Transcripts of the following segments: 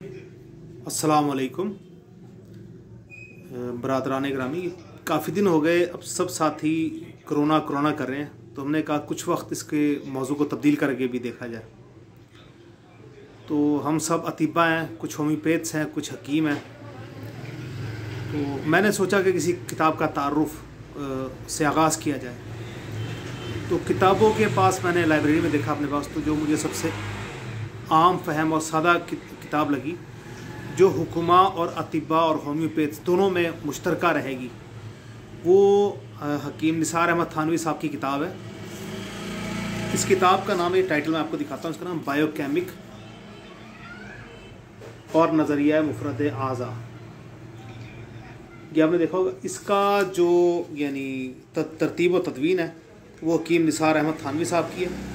अस्सलाम वालेकुम बरादरान ग्रामी। काफ़ी दिन हो गए, अब सब साथी कोरोना कर रहे हैं, तो हमने कहा कुछ वक्त इसके मौजू को तब्दील करके भी देखा जाए। तो हम सब अतीबा हैं, कुछ होम्योपैथ्स हैं, कुछ हकीम हैं। तो मैंने सोचा कि किसी किताब का तारुफ से आगाज़ किया जाए। तो किताबों के पास मैंने लाइब्रेरी में देखा अपने पास, तो जो मुझे सबसे आम फहम और सादा किताब लगी, जो हुक्मा और अतिबा और होम्योपैथ्स दोनों में मुश्तरका रहेगी, वो हकीम निसार अहमद थानवी साहब की किताब है। इस किताब का नाम, ये टाइटल मैं आपको दिखाता हूँ, इसका नाम बायोकेमिक और नज़रिया मुफरद आज़ा। ये आपने देखा होगा। इसका जो यानी तरतीब व तदवीन है वो हकीम निसार अहमद थानवी साहब की है,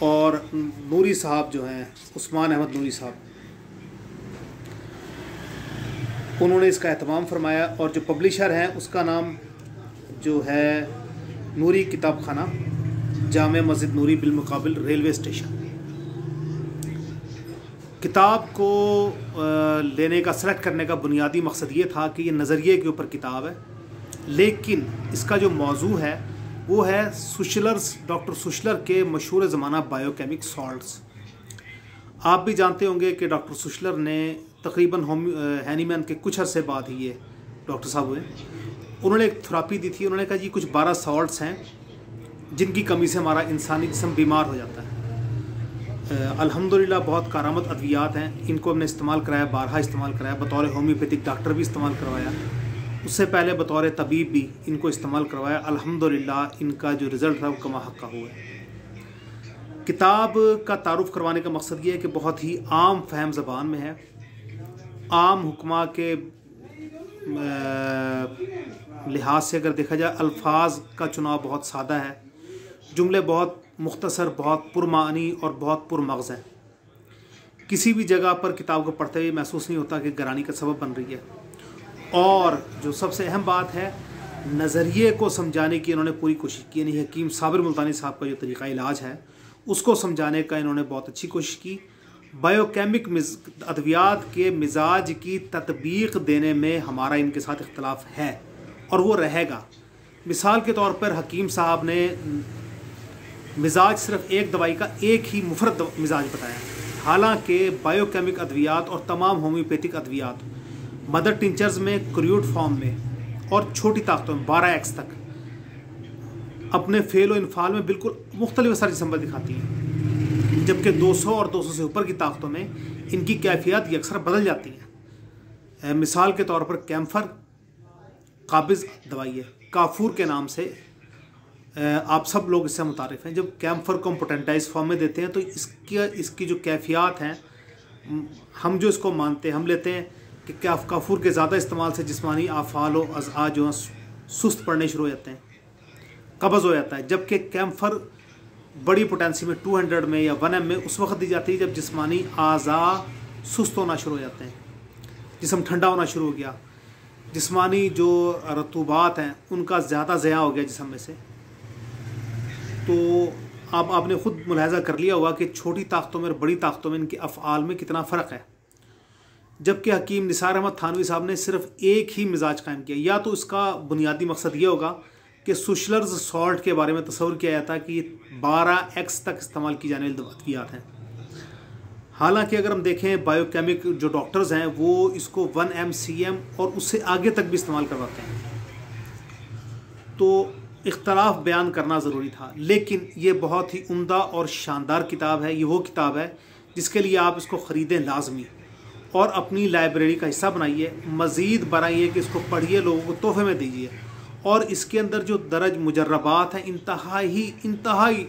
और नूरी साहब जो हैं, उस्मान अहमद नूरी साहब, उन्होंने इसका एहतमाम फरमाया। और जो पब्लिशर हैं उसका नाम जो है नूरी किताब खाना, जामे मस्जिद नूरी बिलमुकाबिल रेलवे स्टेशन। किताब को लेने का, सेलेक्ट करने का बुनियादी मकसद ये था कि ये नज़रिए के ऊपर किताब है, लेकिन इसका जो मौजू है वो है सुशलर्स, डॉक्टर सुशलर के मशहूर ज़माना बायोकेमिक सॉल्ट्स। आप भी जानते होंगे कि डॉक्टर सुशलर ने तकरीबन हैनीमैन के कुछ अरसे बाद ही ये डॉक्टर साहब हुए। उन्होंने एक थेरेपी दी थी। उन्होंने कहा जी कुछ 12 सॉल्ट्स हैं जिनकी कमी से हमारा इंसानी जिस्म बीमार हो जाता है। अल्हम्दुलिल्लाह बहुत कारामद अद्वियात हैं। इनको हमने इस्तेमाल कराया, बारहा इस्तेमाल कराया, बतौर होम्योपैथिक डॉक्टर भी इस्तेमाल करवाया, उससे पहले बतौर तबीब भी इनको इस्तेमाल करवाया। अल्हम्दुलिल्लाह इनका जो रिज़ल्ट था वो कमा हक़ का हुआ है। किताब का तारुफ करवाने का मकसद ये है कि बहुत ही आम फहम ज़बान में है। आम हुक्मा के लिहाज से अगर देखा जाए, अल्फाज का चुनाव बहुत सादा है, जुमले बहुत मुख्तसर, बहुत पुरमानी और बहुत पुरमग़ज़ हैं। किसी भी जगह पर किताब को पढ़ते हुए महसूस नहीं होता कि गरानी का सबब बन रही है। और जो सबसे अहम बात है, नज़रिए को समझाने की इन्होंने पूरी कोशिश की। यानी हकीम साबिर मुल्तानी साहब का जो तरीक़ा इलाज है उसको समझाने का इन्होंने बहुत अच्छी कोशिश की। बायोकेमिक अद्वियात के मिजाज की तत्बीक देने में हमारा इनके साथ इख्तलाफ है, और वो रहेगा। मिसाल के तौर पर हकीम साहब ने मिजाज सिर्फ एक दवाई का एक ही मुफरद मिजाज बताया, हालांकि बायोकेमिक अद्वियात और तमाम होम्योपैथिक अद्वियात मदर टिंचर्स में क्रूड फॉर्म में और छोटी ताकतों में 12x तक अपने फेल और इनफाल में बिल्कुल मुख्तलिफ असर जिस्म पर दिखाती हैं, जबकि 200 और 200 से ऊपर की ताकतों में इनकी कैफियत ये अक्सर बदल जाती हैं। मिसाल के तौर पर कैम्फर काबिज़ दवाई है, काफूर के नाम से आप सब लोग इससे मुतारिफ हैं। जब कैम्फर को हम पोटेंटाइज फॉर्म में देते हैं तो इसकी जो कैफियत हैं, हम जो इसको मानते हैं, हम लेते हैं कि काफूर के ज़्यादा इस्तेमाल से जिस्मानी आफ़ाल व अज़ा जो सुस्त पड़ने शुरू हो जाते हैं, कब्ज़ हो जाता है। जबकि कैम्फर बड़ी पोटेंसी में 200 में या 1 m में उस वक्त दी जाती है जब जिस्मानी आज़ा सुस्त होना शुरू हो जाते हैं, जिस्म ठंडा होना शुरू हो गया, जिस्मानी जो रतूबात हैं उनका ज़्यादा ज़या हो गया जिस्म में से। तो आपने ख़ुद मुलाहज़ा कर लिया होगा कि छोटी ताकतों में और बड़ी ताकतों में इनके अफ़आल में कितना फ़र्क है। जबकि हकीम निसार अहमद थानवी साहब ने सिर्फ एक ही मिजाज कायम किया। या तो इसका बुनियादी मकसद ये होगा कि सुशलर्स सॉल्ट के बारे में तस्वर किया जाता है कि 12x तक इस्तेमाल की जाने वाली अद्वियात हैं। हालांकि अगर हम देखें, बायोकेमिक जो डॉक्टर्स हैं वो इसको 1 mcm और उससे आगे तक भी इस्तेमाल करवाते हैं। तो इख्तलाफ बयान करना ज़रूरी था, लेकिन ये बहुत ही उम्दा और शानदार किताब है। ये वो किताब है जिसके लिए आप इसको ख़रीदें लाजमी और अपनी लाइब्रेरी का हिस्सा बनाइए, मज़ीद बनाइए कि इसको पढ़िए, लोगों को तोहफे में दीजिए। और इसके अंदर जो दरज मुजर्रबात हैं इंतहाई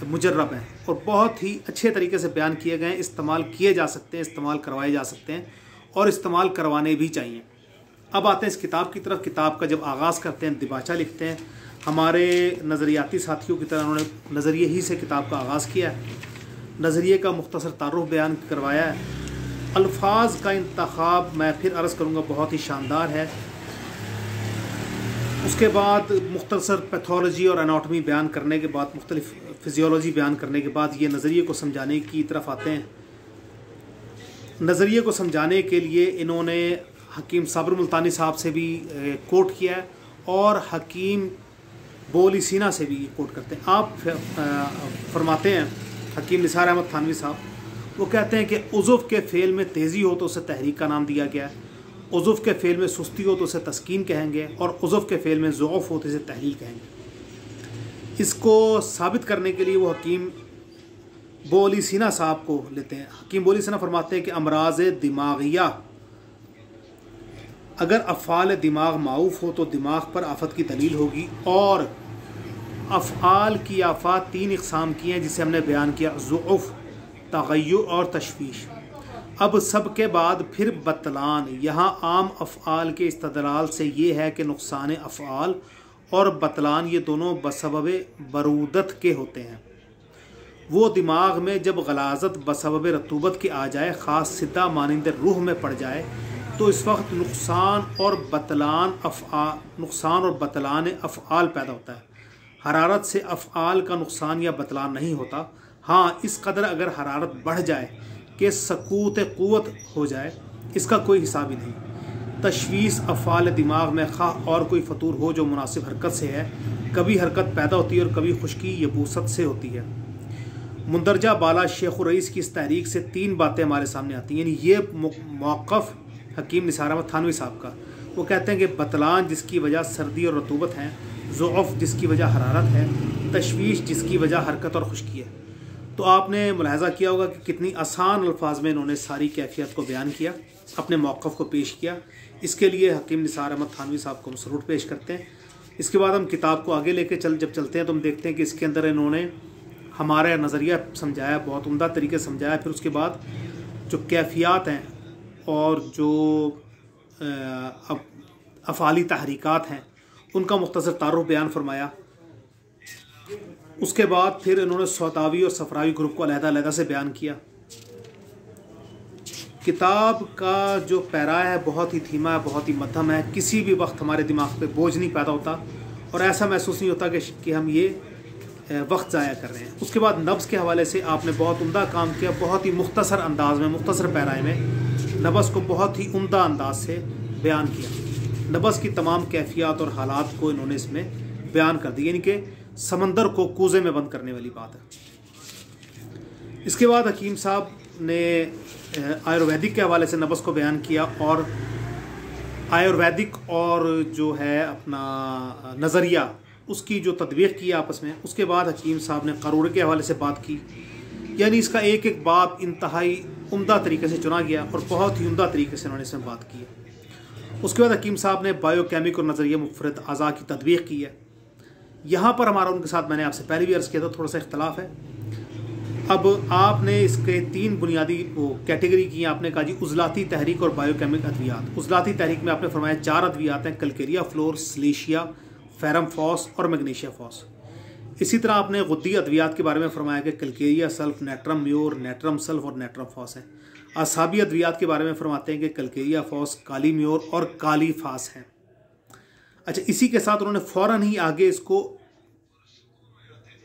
मुजर्रब हैं और बहुत ही अच्छे तरीके से बयान किए गए हैं। इस्तेमाल किए जा सकते हैं, इस्तेमाल करवाए जा सकते हैं और इस्तेमाल करवाने भी चाहिए। अब आते हैं इस किताब की तरफ। किताब का जब आगाज़ करते हैं, दिबाचा लिखते हैं। हमारे नज़रियाती साथियों की तरह उन्होंने नज़रिए ही से किताब का आगाज़ किया है, नज़रिए का मुख्तसर तारुफ बयान करवाया है। अल्फाज का इंतखाब मैं फिर अर्ज़ करूँगा बहुत ही शानदार है। उसके बाद मुख्तसर पैथोलॉजी और एनाटॉमी बयान करने के बाद, मुख्तलिफ फिजियोलॉजी बयान करने के बाद ये नज़रिए को समझाने की तरफ आते हैं। नज़रिए को समझाने के लिए इन्होंने हकीम साबर मुल्तानी साहब से भी कोट किया है और हकीम बोली सीना से भी कोट करते हैं। आप फरमाते हैं हकीम निसार अहमद थानवी साहब, वो कहते हैं कि उज़ुफ़ के फ़ेल में तेज़ी हो तो उसे तहरीक का नाम दिया गया है, उज़ुफ़ के फ़ेल में सुस्ती हो तो उसे तस्कीन कहेंगे, और उज़ुफ़ के फ़ेल में ज़ौफ़ हो तो इसे तहलील कहेंगे। इसको साबित करने के लिए वो हकीम बोली सीना साहब को लेते हैं। हकीम बोली सीना फरमाते हैं कि अमराज़ दिमागिया, अगर अफ़आल दिमाग माऊफ़ हो तो दिमाग पर आफत की दलील होगी, और अफ़आल की आफात 3 इक़साम की हैं जिसे हमने बयान किया, ज़ुऊफ़, तग़य्युर और तशवीश। अब सब के बाद फिर बतलान, यहाँ आम अफ़आल के इस्तदलाल से ये है कि नुक़सान अफ़आल और बतलान ये दोनों बसबब बरूदत के होते हैं। वो दिमाग में जब गलाज़त बसबब रतूबत के आ जाए, ख़ास सिद्दा मानिंद रूह में पड़ जाए, तो इस वक्त नुक़सान और बतलान अफ़आल पैदा होता है। हरारत से अफ़आल का नुक़सान या बतलान नहीं होता। हाँ, इस कदर अगर हरारत बढ़ जाए कि सकूत क़ुव्वत हो जाए, इसका कोई हिसाब ही नहीं। तशवीश अफ़आल दिमाग में खा और कोई फतूर हो जो मुनासिब हरकत से है, कभी हरकत पैदा होती है और कभी खुश्की यबूसत से होती है। मुंदरजा बाला शेख रईस की इस तहरीक से 3 बातें हमारे सामने आती हैं। यानी ये मौक़िफ़ हकीम निसार अहमद थानवी साहब का, वो कहते हैं कि बतलान जिसकी वजह सर्दी और रतूबत है, ज़ौफ़ जिसकी वजह हरारत है, तशवीश जिसकी वजह हरकत और खुश्की है। तो आपने मुलाहज़ा किया होगा कि कितनी आसान अल्फाज में इन्होंने सारी कैफियत को बयान किया, अपने मौक़िफ़ को पेश किया। इसके लिए हकीम निसार अहमद थानवी साहब को हम सलूट पेश करते हैं। इसके बाद हम किताब को आगे लेके जब चलते हैं तो हम देखते हैं कि इसके अंदर इन्होंने हमारा नज़रिया समझाया, बहुत उम्दा तरीके से समझाया। फिर उसके बाद जो कैफियत हैं और जो अफ़ाली तहरीकात हैं उनका मुख्तसर तारुफ बयान फरमाया। उसके बाद फिर इन्होंने सौतावी और सफरावी ग्रुप को अलहदा से बयान किया। किताब का जो पैरा है बहुत ही धीमा है, बहुत ही मध्यम है। किसी भी वक्त हमारे दिमाग पे बोझ नहीं पैदा होता और ऐसा महसूस नहीं होता कि हम ये वक्त ज़ाया कर रहे हैं। उसके बाद नब्ज़ के हवाले से आपने बहुत उम्दा काम किया, बहुत ही मुख्तसर अंदाज में, मुख्तसर पैराए में नब्ज़ को बहुत ही उम्दा अंदाज से बयान किया। नब्ज़ की तमाम कैफियत और हालात को इन्होंने इसमें बयान कर दी, यानी कि समंदर को कूज़े में बंद करने वाली बात है। इसके बाद हकीम साहब ने आयुर्वेदिक के हवाले से नब्ज़ को बयान किया और आयुर्वेदिक और जो है अपना नज़रिया उसकी जो तदबीक़ की आपस में। उसके बाद हकीम साहब ने क़रूरे के हवाले से बात की, यानी इसका एक एक बाब इंतहाई उम्दा तरीके से चुना गया और बहुत ही उम्दा तरीके से उन्होंने इसमें बात की है। उसके बाद हकीम साहब ने बायोकेमिक और नज़रिया मुफ़रद अज़ा की तदबीक़ की है। यहाँ पर हमारा उनके साथ मैंने आपसे पहले भी अर्ज़ किया था, थोड़ा सा इख्तलाफ है। अब आपने इसके 3 बुनियादी कैटेगरी की। आपने कहा जी उज़लाती तहरीक और बायोकेमिक अद्वियात। उज़लाती तहरीक में आपने फरमाया 4 अद्वियात हैं, कलकेरिया फ्लोर, सिलेशिया, फेरम फॉस और मैग्नीशिया फॉस। इसी तरह आपने गुद्दी अद्वियात के बारे में फरमाया कि Calcarea sulph, natrum more, natrum sulph और नेट्रम फॉस हैं। असाबी अद्वियात के बारे में फरमाते हैं कि कलकेरिया फॉस, काली म्योर और काली फास हैं। अच्छा, इसी के साथ उन्होंने फ़ौरन ही आगे इसको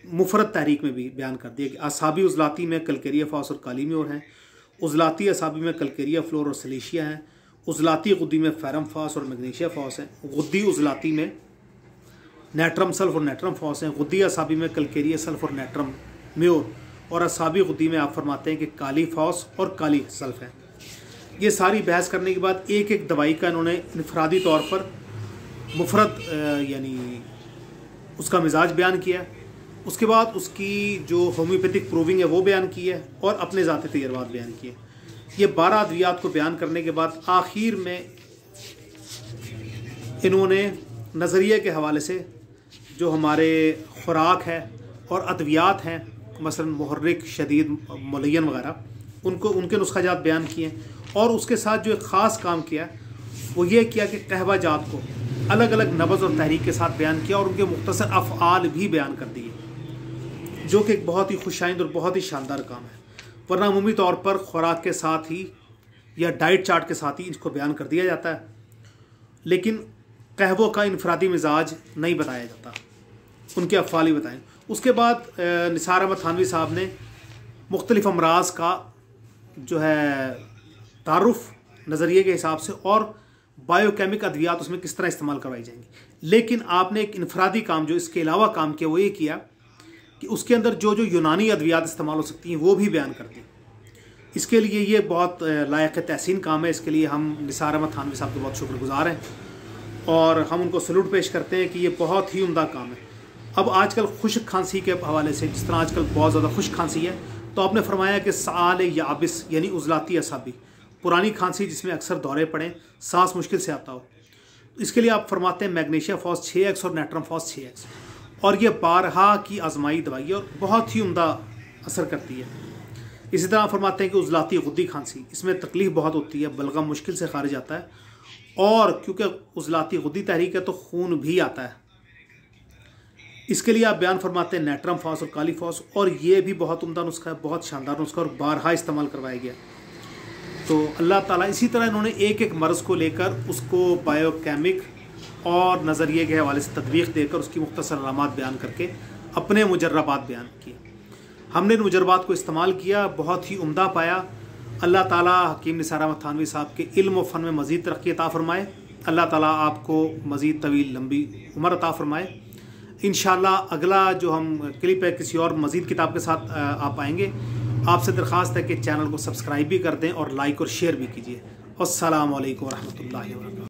मुफरद तहरीक में भी बयान कर दिया कि असाबी उज़लाती में कलकेरिया फॉस और काली म्योर हैं, उज़लाती असाबी में कलकेरिया फ्लोर और सिलेशिया हैं, उज़लाती गुद्दी में फेरम फॉस और मैग्नीशिया फॉस हैं, गुद्दी उज़लाती में नेट्रम सल्फ और नेट्रम फॉस हैं, गुद्दी असाबी में कलकेरिया सल्फ और नेट्रम म्योर, और असाबी गुद्दी में आप फरमाते हैं कि काली फॉस और काली सल्फ हैं। ये सारी बहस करने के बाद एक एक दवाई का इन्होंने इनफरादी तौर पर मुफरद यानी उसका मिजाज बयान किया। उसके बाद उसकी जो होम्योपैथिक प्रूविंग है वो बयान की है और अपने ज़ाती तजर्बात बयान किए। ये 12 अद्वियात को बयान करने के बाद आखिर में इन्होंने नज़रिए के हवाले से जो हमारे ख़ुराक है और अद्वियात हैं, मसलन मुहर्रिक, शदीद, मुलय्यन वगैरह, उनको उनके नुस्ख़ाजात बयान किए। और उसके साथ जो एक ख़ास काम किया वो ये किया कि कहवा जात को अलग अलग नब्ज़ और तहरीक के साथ बयान किया और उनके मुख्तसर अफ़आल भी बयान कर दिए, जो कि एक बहुत ही खुशाइंद और बहुत ही शानदार काम है। वरना अमूमी तौर पर ख़ुराक के साथ ही या डाइट चार्ट के साथ ही इसको बयान कर दिया जाता है, लेकिन कहवों का इनफरादी मिजाज नहीं बताया जाता, उनके अफ़आल ही बताएँ। उसके बाद निसार अहमद थानवी साहब ने मुख्तलिफ़ अमराज का जो है तारुफ नज़रिए के हिसाब से और बायोकेमिक अद्वियात उसमें किस तरह इस्तेमाल करवाई जाएंगी। लेकिन आपने एक इनफरादी काम जो इसके अलावा काम किया वो ये किया कि उसके अंदर जो जो यूनानी अद्वियात इस्तेमाल हो सकती हैं वो भी बयान कर दी। इसके लिए ये बहुत लायक तहसीन काम है। इसके लिए हम निसार अहमद थानवी साहब के बहुत शुक्रगुजार हैं और हम उनको सलूट पेश करते हैं कि ये बहुत ही उम्दा काम है। अब आजकल खुश्क खांसी के हवाले से, जिस तरह आजकल बहुत ज़्यादा खुश्क खांसी है, तो आपने फरमाया कि साल याबिस यानी उजलाती असाबी, पुरानी खांसी जिसमें अक्सर दौरे पड़ें, सांस मुश्किल से आता हो, इसके लिए आप फरमाते हैं मैग्नीशिया फॉस 6x और नेट्रम फॉस 6x, और ये बारहा की आजमाई दवाई है और बहुत ही उम्दा असर करती है। इसी तरह फरमाते हैं कि उजलाती गुद्दी खांसी, इसमें तकलीफ़ बहुत होती है, बलगम मुश्किल से खारिज आता है, और क्योंकि उजलाती गुद्दी तहरीक है तो खून भी आता है। इसके लिए आप बयान फरमाते हैं नेट्रम फॉस और काली फॉस, और ये भी बहुत उम्दा नुस्खा है, बहुत शानदार नुस्खा और बारहा इस्तेमाल करवाया गया। तो अल्लाह ताला इसी तरह इन्होंने एक एक मर्ज़ को लेकर उसको बायोकेमिक और नज़रिए के हवाले से तदवीक़ देकर उसकी मुख्तसर अलामात बयान करके अपने मुजर्रबात बयान किए। हमने इन मुजर्रबात को इस्तेमाल किया, बहुत ही उम्दा पाया। अल्लाह ताला हकीम निसार अहमद थानवी साहब के इल्म व फ़न में मज़ीद तरक्की अता फ़रमाए। अल्लाह ताला आपको मज़ीद तवील लंबी उम्र अता फ़रमाए। इंशाअल्लाह अगला जो हम क्लिप है किसी और मज़ीद किताब के साथ आप आएंगे। आपसे दरख्वास्त है कि चैनल को सब्सक्राइब भी कर दें और लाइक और शेयर भी कीजिए। अस्सलामु अलैकुम व रहमतुल्लाहि व बरकातहू।